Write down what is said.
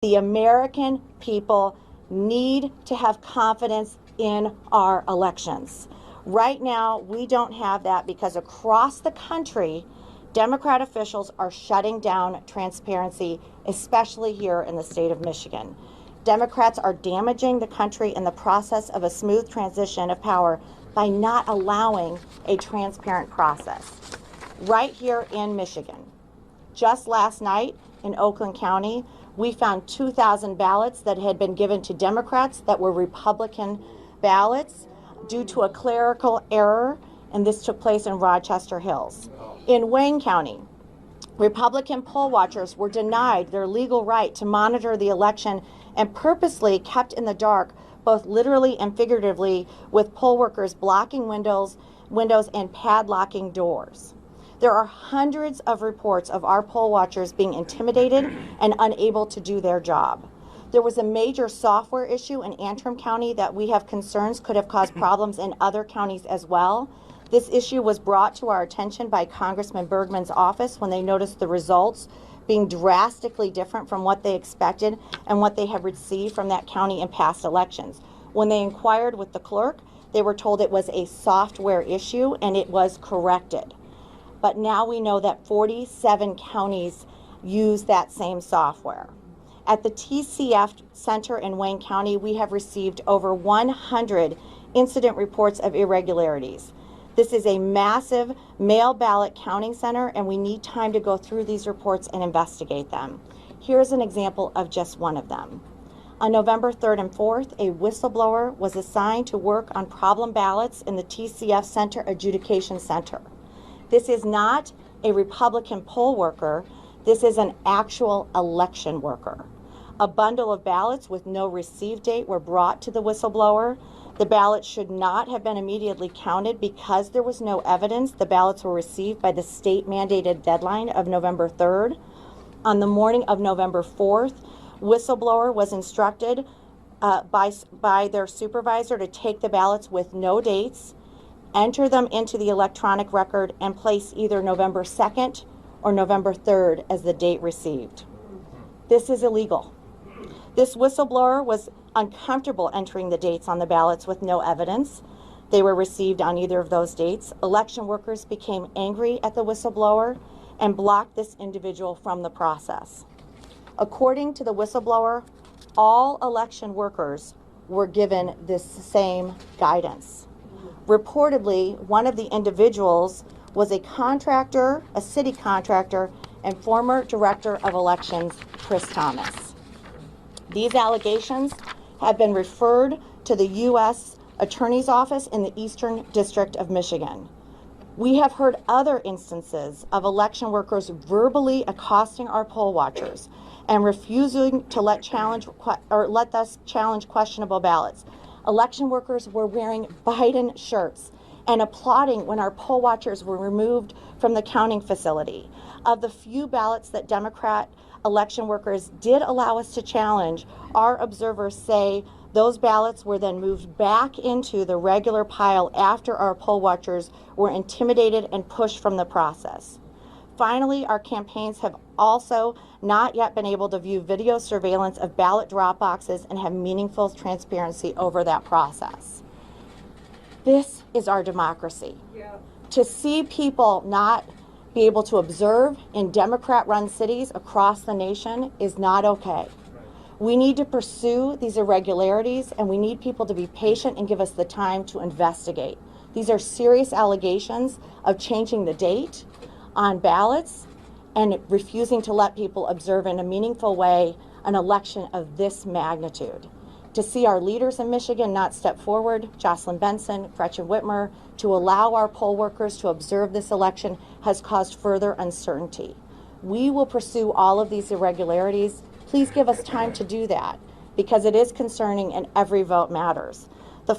The American people need to have confidence in our elections. Right now, we don't have that because across the country, Democrat officials are shutting down transparency, especially here in the state of Michigan. Democrats are damaging the country in the process of a smooth transition of power by not allowing a transparent process. Right here in Michigan, just last night in Oakland County, we found 2,000 ballots that had been given to Democrats that were Republican ballots due to a clerical error, and this took place in Rochester Hills. In Wayne County, Republican poll watchers were denied their legal right to monitor the election and purposely kept in the dark, both literally and figuratively, with poll workers blocking windows and padlocking doors. There are hundreds of reports of our poll watchers being intimidated and unable to do their job. There was a major software issue in Antrim County that we have concerns could have caused problems in other counties as well. This issue was brought to our attention by Congressman Bergman's office when they noticed the results being drastically different from what they expected and what they have received from that county in past elections. When they inquired with the clerk, they were told it was a software issue and it was corrected. But now we know that 47 counties use that same software. At the TCF Center in Wayne County, we have received over 100 incident reports of irregularities. This is a massive mail ballot counting center, and we need time to go through these reports and investigate them. Here's an example of just one of them. On November 3rd and 4th, a whistleblower was assigned to work on problem ballots in the TCF Center Adjudication Center. This is not a Republican poll worker. This is an actual election worker. A bundle of ballots with no receive date were brought to the whistleblower. The ballots should not have been immediately counted because there was no evidence. The ballots were received by the state mandated deadline of November 3rd. On the morning of November 4th, whistleblower was instructed by their supervisor to take the ballots with no dates, enter them into the electronic record, and place either November 2nd or November 3rd as the date received. This is illegal. This whistleblower was uncomfortable entering the dates on the ballots with no evidence. They were received on either of those dates. Election workers became angry at the whistleblower and blocked this individual from the process. According to the whistleblower, all election workers were given this same guidance. Reportedly, one of the individuals was a contractor, a city contractor, and former director of elections, Chris Thomas. These allegations have been referred to the U.S. Attorney's Office in the Eastern District of Michigan. We have heard other instances of election workers verbally accosting our poll watchers and refusing to let us challenge questionable ballots. Election workers were wearing Biden shirts and applauding when our poll watchers were removed from the counting facility. Of the few ballots that Democrat election workers did allow us to challenge, our observers say those ballots were then moved back into the regular pile after our poll watchers were intimidated and pushed from the process. Finally, our campaigns have also not yet been able to view video surveillance of ballot drop boxes and have meaningful transparency over that process. This is our democracy. Yeah. To see people not be able to observe in Democrat-run cities across the nation is not okay. We need to pursue these irregularities, and we need people to be patient and give us the time to investigate. These are serious allegations of changing the date on ballots and refusing to let people observe in a meaningful way an election of this magnitude. To see our leaders in Michigan not step forward, Jocelyn Benson, Gretchen Whitmer, to allow our poll workers to observe this election has caused further uncertainty. We will pursue all of these irregularities. Please give us time to do that because it is concerning and every vote matters.